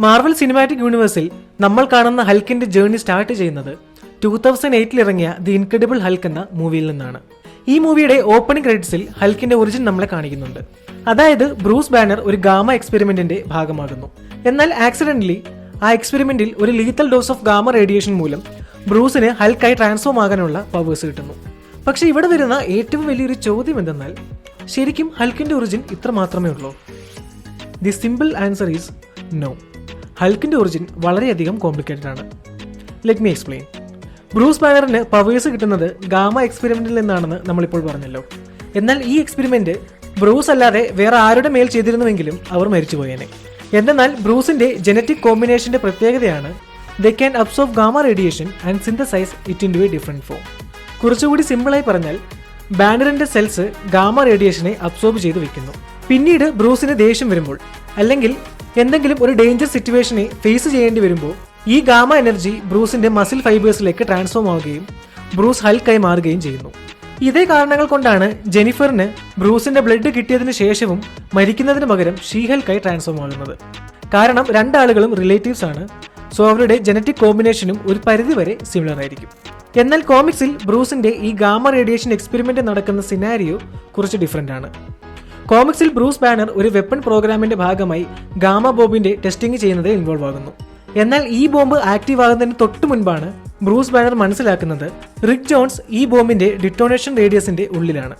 Marvel cinematic യൂണിവേഴ്സിൽ നമ്മൾ കാണുന്ന ഹൽക്കിന്റെ journey start ചെയ്യുന്നത് 2008 ഇറങ്ങിയ ദി ഇൻക്രെഡിബിൾ ഹൽക്ക് എന്ന മൂവിയിൽ നിന്നാണ്. ഈ മൂവിയുടെ ഓപ്പണിംഗ് ക്രെഡിറ്റ്സിൽ ഹൽക്കിന്റെ ഒറിജിൻ നമ്മളെ കാണിക്കുന്നുണ്ട്. അതായത് ബ്രൂസ് ബാനർ ഒരു ഗാമ എക്സ്പെരിമെന്റിന്റെ ഭാഗമാകുന്നു. എന്നാൽ ആക്സിഡന്റലി ആ എക്സ്പെരിമെന്റിൽ ഒരു lethal dose of gamma radiation മൂലം ബ്രൂസിന് ഹൽക്കായി ട്രാൻസ്ഫോം ആകാനുള്ള പവേഴ്സ് കിട്ടുന്നു. പക്ഷെ ഇവിടെ വരുന്ന ഏറ്റവും വലിയൊരു ചോദ്യം എന്തെന്നാൽ, ശരിക്കും ഹൽക്കിന്റെ ഒറിജിൻ ഇത്ര മാത്രമേ ഉള്ളൂ? The simple answer is no. ഹൽക്കിന്റെ ഒറിജിൻ വളരെയധികം കോംപ്ലിക്കേറ്റഡ് ആണ്. Let me explain. ബ്രൂസ് ബാനറിന് പവേഴ്സ് കിട്ടുന്നത് ഗാമ എക്സ്പെരിമെന്റിൽ നിന്നാണെന്ന് നമ്മളിപ്പോൾ പറഞ്ഞല്ലോ. എന്നാൽ ഈ എക്സ്പെരിമെന്റ് ബ്രൂസ് അല്ലാതെ വേറെ ആരുടെ മേൽ ചെയ്തിരുന്നുവെങ്കിലും അവർ മരിച്ചുപോയേനെ. എന്നാൽ ബ്രൂസിന്റെ ജനറ്റിക് കോമ്പിനേഷന്റെ പ്രത്യേകതയാണ് they can absorb gamma radiation and synthesize it into a different form. കുറച്ചുകൂടി സിമ്പിളായി പറഞ്ഞാൽ, ബാനറിന്റെ സെൽസ് ഗാമ റേഡിയേഷനെ അബ്സോർബ് ചെയ്ത് വെക്കുന്നു. പിന്നീട് ബ്രൂസിന് ദേഷ്യം വരുമ്പോൾ അല്ലെങ്കിൽ എന്തെങ്കിലും ഒരു ഡേഞ്ചർ സിറ്റുവേഷനെ ഫേസ് ചെയ്യേണ്ടി വരുമ്പോൾ ഈ ഗാമ എനർജി ബ്രൂസിന്റെ മസിൽ ഫൈബേഴ്സിലേക്ക് ട്രാൻസ്ഫോം ആവുകയും ബ്രൂസ് ഹൽക്കായി മാറുകയും ചെയ്യുന്നു. ഇതേ കാരണങ്ങൾ കൊണ്ടാണ് ജെനിഫറിന് ബ്രൂസിന്റെ ബ്ലഡ് കിട്ടിയതിനു ശേഷവും മരിക്കുന്നതിന് പകരം ഷീ ഹൽക്കായി ട്രാൻസ്ഫോം ആകുന്നത്. കാരണം രണ്ടാളുകളും റിലേറ്റീവ്സ് ആണ്. സോ അവരുടെ ജനറ്റിക് കോമ്പിനേഷനും ഒരു പരിധിവരെ സിമിലർ ആയിരിക്കും. എന്നാൽ കോമിക്സിൽ ബ്രൂസിന്റെ ഈ ഗാമ റേഡിയേഷൻ എക്സ്പെരിമെന്റ് നടക്കുന്ന സിനാരിയോ കുറച്ച് ഡിഫറെന്റ് ആണ്. കോമിക്സിൽ ബ്രൂസ് ബാനർ ഒരു വെപ്പൺ പ്രോഗ്രാമിന്റെ ഭാഗമായി ഗാമ ബോംബിന്റെ ടെസ്റ്റിംഗ് ചെയ്യുന്നത് ഇൻവോൾവ് ആകുന്നു. എന്നാൽ ഈ ബോംബ് ആക്റ്റീവ് ആകുന്നതിന് തൊട്ട് മുൻപാണ് ബ്രൂസ് ബാനർ മനസ്സിലാക്കുന്നത് റിക് ജോൺസ് ഈ ബോംബിന്റെ ഡിറ്റോണേഷൻ റേഡിയസിന്റെ ഉള്ളിലാണ്.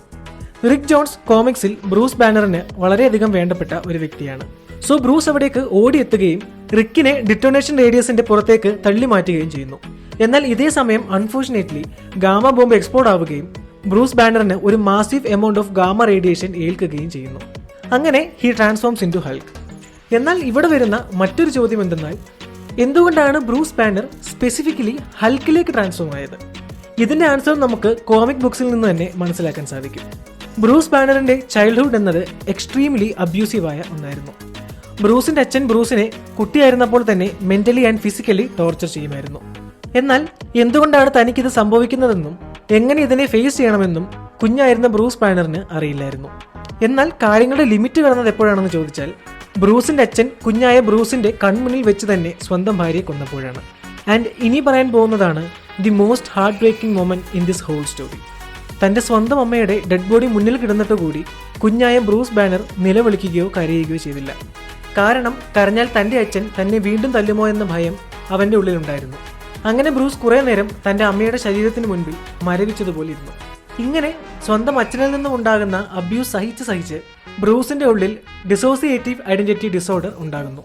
റിക് ജോൺസ് കോമിക്സിൽ ബ്രൂസ് ബാനറിന് വളരെയധികം വേണ്ടപ്പെട്ട ഒരു വ്യക്തിയാണ്. സോ ബ്രൂസ് അവിടേക്ക് ഓടിയെത്തുകയും റിക്കിനെ ഡിറ്റോണേഷൻ റേഡിയസിന്റെ പുറത്തേക്ക് തള്ളി മാറ്റുകയും ചെയ്യുന്നു. എന്നാൽ ഇതേ സമയം അൺഫോർച്ചുനേറ്റ്ലി ഗാമ ബോംബ് എക്സ്പ്ലോഡ് ആവുകയും ബ്രൂസ് ബാനറിന് ഒരു massive amount of gamma radiation ഏൽക്കുകയും ചെയ്യുന്നു. അങ്ങനെ ഹി ട്രാൻസ്ഫോംസ് ഇൻ ടു ഹൽക്ക്. എന്നാൽ ഇവിടെ വരുന്ന മറ്റൊരു ചോദ്യം എന്തെന്നാൽ, എന്തുകൊണ്ടാണ് ബ്രൂസ് ബാനർ സ്പെസിഫിക്കലി ഹൽക്കിലേക്ക് ട്രാൻസ്ഫോം ആയത്? ഇതിന്റെ ആൻസർ നമുക്ക് കോമിക് ബുക്സിൽ നിന്ന് തന്നെ മനസ്സിലാക്കാൻ സാധിക്കും. ബ്രൂസ് ബാനറിന്റെ ചൈൽഡ്ഹുഡ് എന്നത് എക്സ്ട്രീംലി അബ്യൂസീവായ ഒന്നായിരുന്നു. ബ്രൂസിന്റെ അച്ഛൻ ബ്രൂസിനെ കുട്ടിയായിരുന്നപ്പോൾ തന്നെ മെന്റലി ആൻഡ് ഫിസിക്കലി ടോർച്ചർ ചെയ്യുമായിരുന്നു. എന്നാൽ എന്തുകൊണ്ടാണ് തനിക്കിത് സംഭവിക്കുന്നതെന്നും എങ്ങനെ ഇതിനെ ഫേസ് ചെയ്യണമെന്നും കുഞ്ഞായിരുന്ന ബ്രൂസ് ബാനറിന് അറിയില്ലായിരുന്നു. എന്നാൽ കാര്യങ്ങളുടെ ലിമിറ്റ് കടന്നത് എപ്പോഴാണെന്ന് ചോദിച്ചാൽ, ബ്രൂസിന്റെ അച്ഛൻ കുഞ്ഞായ ബ്രൂസിന്റെ കൺമുന്നിൽ വെച്ച് തന്നെ സ്വന്തം ഭാര്യയെ കൊന്നപ്പോഴാണ്. ആൻഡ് ഇനി പറയാൻ പോകുന്നതാണ് the most heartbreaking moment in this whole story. തന്റെ സ്വന്തം അമ്മയുടെ ഡെഡ് ബോഡി മുന്നിൽ കിടന്നിട്ട് കൂടി കുഞ്ഞായ ബ്രൂസ് ബാനർ നിലവിളിക്കുകയോ കരയുകയോ ചെയ്തില്ല. കാരണം കരഞ്ഞാൽ തന്റെ അച്ഛൻ തന്നെ വീണ്ടും തല്ലുമോ എന്ന ഭയം അവന്റെ ഉള്ളിലുണ്ടായിരുന്നു. അങ്ങനെ ബ്രൂസ് കുറെ നേരം തന്റെ അമ്മയുടെ ശരീരത്തിന് മുൻപിൽ മരവിച്ചതുപോലെ ഇരുന്നു. ഇങ്ങനെ സ്വന്തം അച്ഛനിൽ നിന്നും ഉണ്ടാകുന്ന അബ്യൂസ് സഹിച്ച് ബ്രൂസിന്റെ ഉള്ളിൽ ഡിസോസിയേറ്റീവ് ഐഡന്റിറ്റി ഡിസോർഡർ ഉണ്ടാകുന്നു.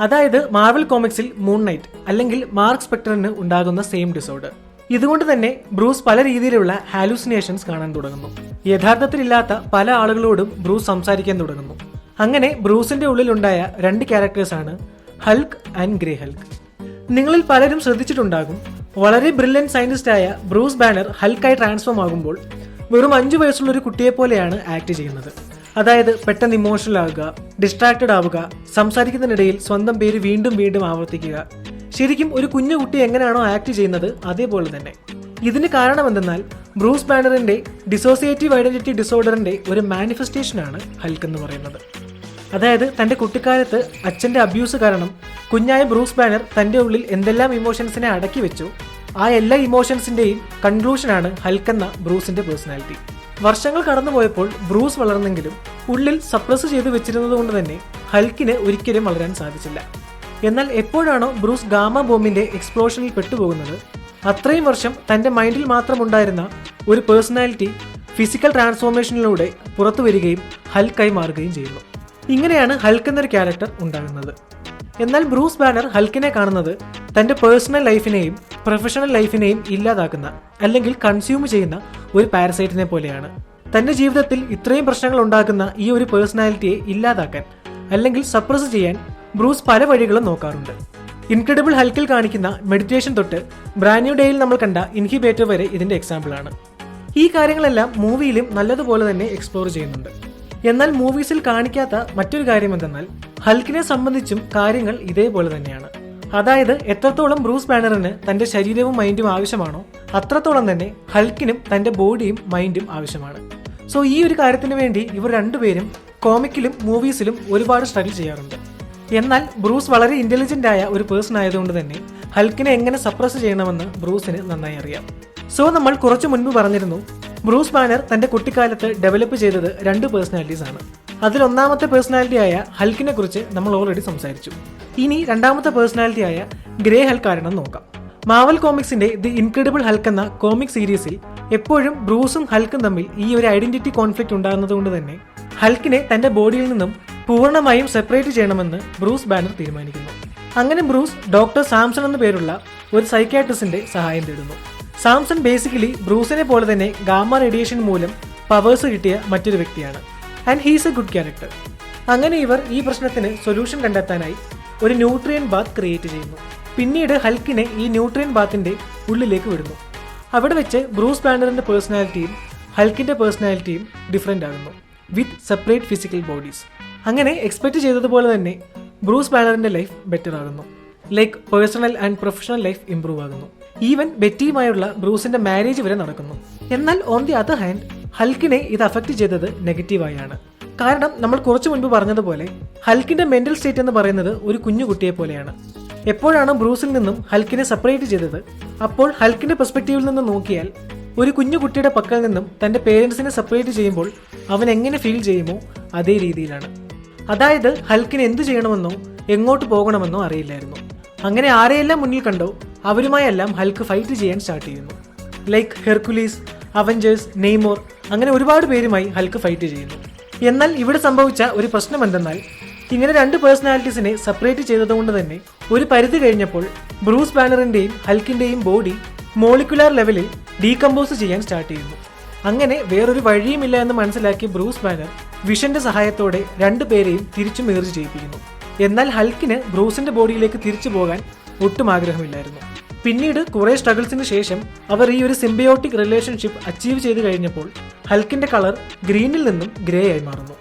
അതായത് മാർവൽ കോമിക്സിൽ മൂൺ നൈറ്റ് അല്ലെങ്കിൽ മാർക്ക് സ്പെക്ടറിന് ഉണ്ടാകുന്ന സെയിം ഡിസോർഡർ. ഇതുകൊണ്ട് തന്നെ ബ്രൂസ് പല രീതിയിലുള്ള ഹാലൂസിനേഷൻസ് കാണാൻ തുടങ്ങുന്നു. യഥാർത്ഥത്തിലില്ലാത്ത പല ആളുകളോടും ബ്രൂസ് സംസാരിക്കാൻ തുടങ്ങുന്നു. അങ്ങനെ ബ്രൂസിന്റെ ഉള്ളിലുണ്ടായ രണ്ട് ക്യാരക്ടേഴ്സാണ് ഹൽക്ക് ആൻഡ് ഗ്രേ ഹൽക്ക്. നിങ്ങളിൽ പലരും ശ്രദ്ധിച്ചിട്ടുണ്ടാകും, വളരെ ബ്രില്യന്റ് സയന്റിസ്റ്റായ ബ്രൂസ് ബാനർ ഹൽക്കായി ട്രാൻസ്ഫോം ആകുമ്പോൾ വെറും 5 വയസ്സുള്ള ഒരു കുട്ടിയെ പോലെയാണ് ആക്ട് ചെയ്യുന്നത്. അതായത് പെട്ടെന്ന് ഇമോഷണൽ ആവുക, ഡിസ്ട്രാക്റ്റഡ് ആവുക, സംസാരിക്കുന്നതിനിടയിൽ സ്വന്തം പേര് വീണ്ടും വീണ്ടും ആവർത്തിക്കുക. ശരിക്കും ഒരു കുഞ്ഞു കുട്ടി എങ്ങനെയാണോ ആക്ട് ചെയ്യുന്നത് അതേപോലെ തന്നെ. ഇതിന് കാരണം എന്തെന്നാൽ, ബ്രൂസ് ബാനറിന്റെ ഡിസോസിയേറ്റീവ് ഐഡന്റിറ്റി ഡിസോർഡറിന്റെ ഒരു മാനിഫെസ്റ്റേഷനാണ് ഹൽക്ക് എന്ന് പറയുന്നത്. അതായത് തന്റെ കുട്ടിക്കാലത്ത് അച്ഛന്റെ അബ്യൂസ് കാരണം കുഞ്ഞായ ബ്രൂസ് ബാനർ തന്റെ ഉള്ളിൽ എന്തെല്ലാം ഇമോഷൻസിനെ അടക്കി വെച്ചു, ആ എല്ലാ ഇമോഷൻസിന്റെയും കൺക്ലൂഷനാണ് ഹൽക്ക് എന്ന ബ്രൂസിന്റെ പേഴ്സണാലിറ്റി. വർഷങ്ങൾ കടന്നുപോയപ്പോൾ ബ്രൂസ് വളർന്നെങ്കിലും ഉള്ളിൽ സപ്രസ് ചെയ്ത് വെച്ചിരുന്നത് കൊണ്ട് തന്നെ ഹൽക്കിന് ഒരിക്കലും വളരാൻ സാധിച്ചില്ല. എന്നാൽ എപ്പോഴാണോ ബ്രൂസ് ഗാമ ബോംബിന്റെ എക്സ്പ്ലോഷനിൽ പെട്ടുപോകുന്നത്, അത്രയും വർഷം തന്റെ മൈൻഡിൽ മാത്രമുണ്ടായിരുന്ന ഒരു പേഴ്സണാലിറ്റി ഫിസിക്കൽ ട്രാൻസ്ഫോർമേഷനിലൂടെ പുറത്തു വരികയും ഹൽക്കായി മാറുകയും ചെയ്യുന്നു. ഇങ്ങനെയാണ് ഹൽക്ക് എന്നൊരു ക്യാരക്ടർ ഉണ്ടാകുന്നത്. എന്നാൽ ബ്രൂസ് ബാനർ ഹൽക്കിനെ കാണുന്നത് തന്റെ പേഴ്സണൽ ലൈഫിനെയും പ്രൊഫഷണൽ ലൈഫിനെയും ഇല്ലാതാക്കുന്ന അല്ലെങ്കിൽ കൺസ്യൂം ചെയ്യുന്ന ഒരു പാരസൈറ്റിനെ പോലെയാണ്. തന്റെ ജീവിതത്തിൽ ഇത്രയും പ്രശ്നങ്ങൾ ഉണ്ടാക്കുന്ന ഈ ഒരു പേഴ്സണാലിറ്റിയെ ഇല്ലാതാക്കാൻ അല്ലെങ്കിൽ സപ്രസ് ചെയ്യാൻ ബ്രൂസ് പല വഴികളും നോക്കാറുണ്ട്. ഇൻക്രെഡിബിൾ ഹൽക്കിൽ കാണിക്കുന്ന മെഡിറ്റേഷൻ തൊട്ട് ബ്രാൻഡ് ന്യൂ ഡേയിൽ നമ്മൾ കണ്ട ഇൻഹിബേറ്റർ വരെ ഇതിന്റെ എക്സാമ്പിളാണ്. ഈ കാര്യങ്ങളെല്ലാം മൂവിയിലും നല്ലതുപോലെ തന്നെ എക്സ്പ്ലോർ ചെയ്യുന്നുണ്ട്. എന്നാൽ മൂവീസിൽ കാണിക്കാത്ത മറ്റൊരു കാര്യം എന്തെന്നാൽ, ഹൽക്കിനെ സംബന്ധിച്ചും കാര്യങ്ങൾ ഇതേപോലെ തന്നെയാണ്. അതായത് എത്രത്തോളം ബ്രൂസ് ബാനറിന് തന്റെ ശരീരവും മൈൻഡും ആവശ്യമാണോ, അത്രത്തോളം തന്നെ ഹൽക്കിനും തന്റെ ബോഡിയും മൈൻഡും ആവശ്യമാണ്. സോ ഈ ഒരു കാര്യത്തിന് വേണ്ടി ഇവർ രണ്ടുപേരും കോമിക്കിലും മൂവീസിലും ഒരുപാട് സ്ട്രഗിൾ ചെയ്യാറുണ്ട്. എന്നാൽ ബ്രൂസ് വളരെ ഇന്റലിജന്റ് ആയ ഒരു പേഴ്സൺ ആയതുകൊണ്ട് തന്നെ ഹൽക്കിനെ എങ്ങനെ സപ്രസ് ചെയ്യണമെന്ന് ബ്രൂസിന് നന്നായി അറിയാം. സോ നമ്മൾ കുറച്ചു മുൻപ് പറഞ്ഞിരുന്നു, ബ്രൂസ് ബാനർ തന്റെ കുട്ടിക്കാലത്ത് ഡെവലപ്പ് ചെയ്തത് 2 പേഴ്സണാലിറ്റീസ് ആണ്. അതിൽ ഒന്നാമത്തെ പേഴ്സണാലിറ്റി ആയ ഹൽക്കിനെ കുറിച്ച് നമ്മൾ ഓൾറെഡി സംസാരിച്ചു. ഇനി രണ്ടാമത്തെ പേഴ്സണാലിറ്റി ആയ ഗ്രേ ഹൽക്ക് ആരെന്ന് നോക്കാം. മാവൽ കോമിക്സിന്റെ ദി ഇൻക്രെഡിബിൾ ഹൽക്ക് എന്ന കോമിക് സീരീസിൽ എപ്പോഴും ബ്രൂസും ഹൽക്കും തമ്മിൽ ഈ ഒരു ഐഡന്റിറ്റി കോൺഫ്ലിക്റ്റ് ഉണ്ടാകുന്നതുകൊണ്ട് തന്നെ ഹൽക്കിനെ തന്റെ ബോഡിയിൽ നിന്നും പൂർണ്ണമായും സെപ്പറേറ്റ് ചെയ്യണമെന്ന് ബ്രൂസ് ബാനർ തീരുമാനിക്കുന്നു. അങ്ങനെ ബ്രൂസ് ഡോക്ടർ സാംസൺ എന്ന പേരുള്ള ഒരു സൈക്യാട്രിസ്റ്റിന്റെ സഹായം തേടുന്നു. സാംസൺ ബേസിക്കലി ബ്രൂസിനെ പോലെ തന്നെ ഗാമ റേഡിയേഷൻ മൂലം പവേഴ്സ് കിട്ടിയ മറ്റൊരു വ്യക്തിയാണ്. And he's A good character. അങ്ങനെ ഇവർ ഈ പ്രശ്നത്തിന് സൊല്യൂഷൻ കണ്ടെത്താനായി ഒരു ന്യൂട്രിയൻ ബാത്ത് ക്രിയേറ്റ് ചെയ്യുന്നു. പിന്നീട് ഹൽക്കിനെ ഈ ന്യൂട്രിയൻ ബാത്തിന്റെ ഉള്ളിലേക്ക് വിടുന്നു. അവിടെ വെച്ച് ബ്രൂസ് ബാനറിന്റെ പേഴ്സണാലിറ്റിയും ഹൽക്കിന്റെ പേഴ്സണാലിറ്റിയും ഡിഫറെന്റ് ആകുന്നു, വിത്ത് സെപ്പറേറ്റ് ഫിസിക്കൽ ബോഡീസ്. അങ്ങനെ എക്സ്പെക്ട് ചെയ്തതുപോലെ തന്നെ ബ്രൂസ് ബാനറിന്റെ ലൈഫ് ബെറ്റർ ആകുന്നു. Like personal and professional life improve ആകുന്നു. ഈവൻ ബെറ്റിയുമായുള്ള ബ്രൂസിന്റെ മാരേജ് വരെ നടക്കുന്നു. എന്നാൽ ഓൺ ദി അതർ ഹാൻഡ് ഹൽക്കിനെ ഇത് അഫക്ട് ചെയ്തത് നെഗറ്റീവായാണ്. കാരണം നമ്മൾ കുറച്ചു മുൻപ് പറഞ്ഞതുപോലെ ഹൽക്കിന്റെ മെന്റൽ സ്റ്റേറ്റ് എന്ന് പറയുന്നത് ഒരു കുഞ്ഞുകുട്ടിയെ പോലെയാണ്. എപ്പോഴാണ് ബ്രൂസിൽ നിന്നും ഹൽക്കിനെ സെപ്പറേറ്റ് ചെയ്തത്, അപ്പോൾ ഹൽക്കിന്റെ പെർസ്പെക്റ്റീവിൽ നിന്ന് നോക്കിയാൽ ഒരു കുഞ്ഞുകുട്ടിയുടെ പക്കൽ നിന്നും തന്റെ പേരൻസിനെ സെപ്പറേറ്റ് ചെയ്യുമ്പോൾ അവൻ എങ്ങനെ ഫീൽ ചെയ്യുമോ അതേ രീതിയിലാണ്. അതായത് ഹൽക്കിന് എന്ത് ചെയ്യണമെന്നോ എങ്ങോട്ട് പോകണമെന്നോ അറിയില്ലായിരുന്നു. അങ്ങനെ ആരെയെല്ലാം മുന്നിൽ കണ്ടോ അവരുമായെല്ലാം ഹൽക്ക് ഫൈറ്റ് ചെയ്യാൻ സ്റ്റാർട്ട് ചെയ്യുന്നു. ലൈക്ക് ഹെർക്കുലീസ്, അവഞ്ചേഴ്സ്, നെയ്മോർ, അങ്ങനെ ഒരുപാട് പേരുമായി ഹൽക്ക് ഫൈറ്റ് ചെയ്യുന്നു. എന്നാൽ ഇവിടെ സംഭവിച്ച ഒരു പ്രശ്നം എന്തെന്നാൽ ഇങ്ങനെ 2 പേഴ്സണാലിറ്റീസിനെ സെപ്പറേറ്റ് ചെയ്തതുകൊണ്ട് തന്നെ ഒരു പരിധി കഴിഞ്ഞപ്പോൾ ബ്രൂസ് ബാനറിന്റെയും ഹൽക്കിന്റെയും ബോഡി മോളിക്കുലാർ ലെവലിൽ ഡീകമ്പോസ് ചെയ്യാൻ സ്റ്റാർട്ട് ചെയ്യുന്നു. അങ്ങനെ വേറൊരു വഴിയുമില്ല എന്ന് മനസ്സിലാക്കി ബ്രൂസ് ബാനർ വിഷന്റെ സഹായത്തോടെ 2 പേരെയും തിരിച്ചു മേർജ് ചെയ്യിപ്പിക്കുന്നു. എന്നാൽ ഹൽക്കിന് ബ്രൂസിന്റെ ബോഡിയിലേക്ക് തിരിച്ചു പോകാൻ ഒട്ടും ആഗ്രഹമില്ലായിരുന്നു. പിന്നീട് കുറെ സ്ട്രഗിൾസിന് ശേഷം അവർ ഈ ഒരു സിംബയോട്ടിക് റിലേഷൻഷിപ്പ് അച്ചീവ് ചെയ്ത് കഴിഞ്ഞപ്പോൾ ഹൽക്കിന്റെ കളർ ഗ്രീനിൽ നിന്നും ഗ്രേ ആയി മാറുന്നു.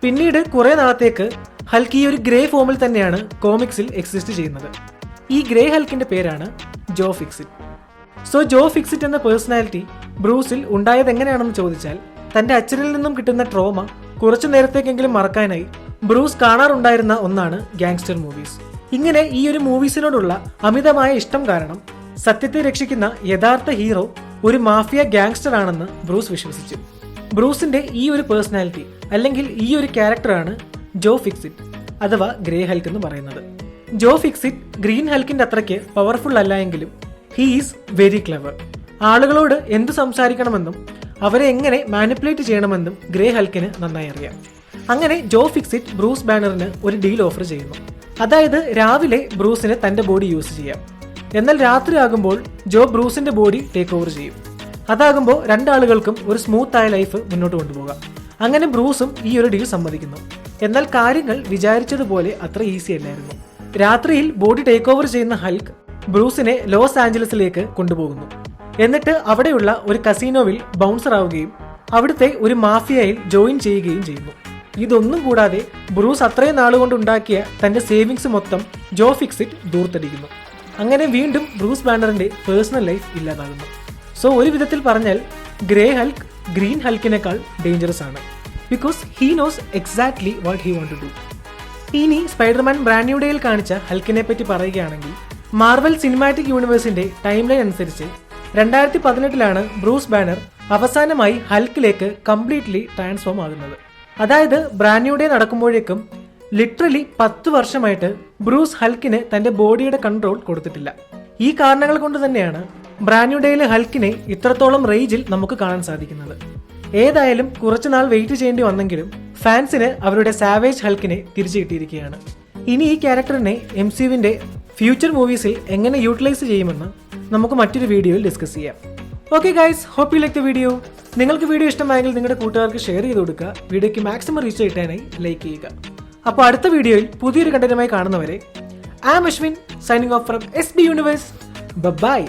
പിന്നീട് കുറെ നാളത്തേക്ക് ഹൽക്ക് ഈ ഒരു ഗ്രേ ഫോമിൽ തന്നെയാണ് കോമിക്സിൽ എക്സിസ്റ്റ് ചെയ്യുന്നത്. ഈ ഗ്രേ ഹൽക്കിന്റെ പേരാണ് ജോ ഫിക്സിറ്റ്. സോ ജോ ഫിക്സിറ്റ് എന്ന പേഴ്സണാലിറ്റി ബ്രൂസിൽ ഉണ്ടായത് എങ്ങനെയാണെന്ന് ചോദിച്ചാൽ, തന്റെ അച്ഛനിൽ നിന്നും കിട്ടുന്ന ട്രോമ കുറച്ചു നേരത്തേക്കെങ്കിലും മറക്കാനായി ബ്രൂസ് കാണാറുണ്ടായിരുന്ന ഒന്നാണ് ഗാങ്സ്റ്റർ മൂവീസ്. ഇങ്ങനെ ഈ ഒരു മൂവീസിനോടുള്ള അമിതമായ ഇഷ്ടം കാരണം സത്യത്തെ രക്ഷിക്കുന്ന യഥാർത്ഥ ഹീറോ ഒരു മാഫിയ ഗാങ്സ്റ്റർ ആണെന്ന് ബ്രൂസ് വിശ്വസിച്ചു. ബ്രൂസിന്റെ ഈ ഒരു പേഴ്സണാലിറ്റി അല്ലെങ്കിൽ ഈ ഒരു ക്യാരക്ടറാണ് ജോ ഫിക്സിറ്റ് അഥവാ ഗ്രേ ഹൽക്ക് എന്ന് പറയുന്നത്. ജോ ഫിക്സിറ്റ് ഗ്രീൻ ഹൽക്കിന്റെ അത്രയ്ക്ക് പവർഫുൾ അല്ല എങ്കിലും ഹീ ഈസ് വെരി ക്ലെവർ. ആളുകളോട് എന്ത് സംസാരിക്കണമെന്നും അവരെ എങ്ങനെ മാനിപ്പുലേറ്റ് ചെയ്യണമെന്നും ഗ്രേ ഹൽക്കിന് നന്നായി അറിയാം. അങ്ങനെ ജോ ഫിക്സിറ്റ് ബ്രൂസ് ബാനറിന് ഒരു ഡീൽ ഓഫർ ചെയ്യുന്നു. അതായത് രാവിലെ ബ്രൂസിന് തന്റെ ബോഡി യൂസ് ചെയ്യാം, എന്നാൽ രാത്രി ആകുമ്പോൾ ജോ ബ്രൂസിന്റെ ബോഡി ടേക്ക് ഓവർ ചെയ്യും. അതാകുമ്പോൾ 2 ആളുകൾക്കും ഒരു സ്മൂത്ത് ആയ ലൈഫ് മുന്നോട്ട് കൊണ്ടുപോകാം. അങ്ങനെ ബ്രൂസും ഈ ഒരു ഡീൽ സമ്മതിക്കുന്നു. എന്നാൽ കാര്യങ്ങൾ വിചാരിച്ചതുപോലെ അത്ര ഈസി അല്ലായിരുന്നു. രാത്രിയിൽ ബോഡി ടേക്ക് ഓവർ ചെയ്യുന്ന ഹൽക്ക് ബ്രൂസിനെ ലോസ് ആഞ്ചലസിലേക്ക് കൊണ്ടുപോകുന്നു. എന്നിട്ട് അവിടെയുള്ള ഒരു കസീനോവിൽ ബൗൺസർ ആവുകയും അവിടുത്തെ ഒരു മാഫിയയിൽ ജോയിൻ ചെയ്യുകയും ചെയ്യുന്നു. ഇതൊന്നും കൂടാതെ ബ്രൂസ് അത്രയും നാളുകൊണ്ട് ഉണ്ടാക്കിയ തന്റെ സേവിങ്സ് മൊത്തം ജോ ഫിക്സിറ്റ് ദൂർത്തടിക്കുന്നു. അങ്ങനെ വീണ്ടും ബ്രൂസ് ബാനറിന്റെ പേഴ്സണൽ ലൈഫ് ഇല്ലാതാകുന്നു. സോ ഒരു വിധത്തിൽ പറഞ്ഞാൽ ഗ്രേ ഹൽക്ക് ഗ്രീൻ ഹൽക്കിനേക്കാൾ ഡേഞ്ചറസ് ആണ്. Because he knows exactly what he want to do. ഇനി സ്പൈഡർമാൻ ബ്രാൻഡ് ന്യൂ ഡേയിൽ കാണിച്ച ഹൽക്കിനെ പറ്റി പറയുകയാണെങ്കിൽ, മാർവൽ സിനിമാറ്റിക് യൂണിവേഴ്സിന്റെ ടൈം ലൈൻ അനുസരിച്ച് 2018 ബ്രൂസ് ബാനർ അവസാനമായി ഹൽക്കിലേക്ക് കംപ്ലീറ്റ്ലി ട്രാൻസ്ഫോം ആകുന്നത്. അതായത് ബ്രാൻഡ് ന്യൂ ഡേ നടക്കുമ്പോഴേക്കും ലിറ്ററലി 10 വർഷമായിട്ട് ബ്രൂസ് ഹൽക്കിന് തന്റെ ബോഡിയുടെ കൺട്രോൾ കൊടുത്തിട്ടില്ല. ഈ കാരണങ്ങൾ കൊണ്ട് തന്നെയാണ് ബ്രാൻഡ് ന്യൂ ഡേയിലെ ഹൽക്കിനെ ഇത്രത്തോളം റേഞ്ചിൽ നമുക്ക് കാണാൻ സാധിക്കുന്നത്. ഏതായാലും കുറച്ചുനാൾ വെയിറ്റ് ചെയ്യേണ്ടി വന്നെങ്കിലും ഫാൻസിന് അവരുടെ സാവേജ് ഹൽക്കിനെ തിരിച്ചു കിട്ടിയിരിക്കുകയാണ്. ഇനി ഈ ക്യാരക്ടറിനെ MCUവിന്റെ ഫ്യൂച്ചർ മൂവീസിൽ എങ്ങനെ യൂട്ടിലൈസ് ചെയ്യുമെന്ന് നമുക്ക് മറ്റൊരു വീഡിയോയിൽ ഡിസ്കസ് ചെയ്യാം. Okay guys, hope you like the video. നിങ്ങൾക്ക് വീഡിയോ ഇഷ്ടമായെങ്കിൽ നിങ്ങളുടെ കൂട്ടുകാർക്ക് ഷെയർ ചെയ്ത് കൊടുക്കുക. വീഡിയോയ്ക്ക് മാക്സിമം റീച്ച് കിട്ടാനായി ലൈക്ക് ചെയ്യുക. അപ്പോൾ അടുത്ത വീഡിയോയിൽ പുതിയൊരു കണ്ടന്റുമായി കാണുന്നവരെ, I am Ashwin, signing off from SB universe. By.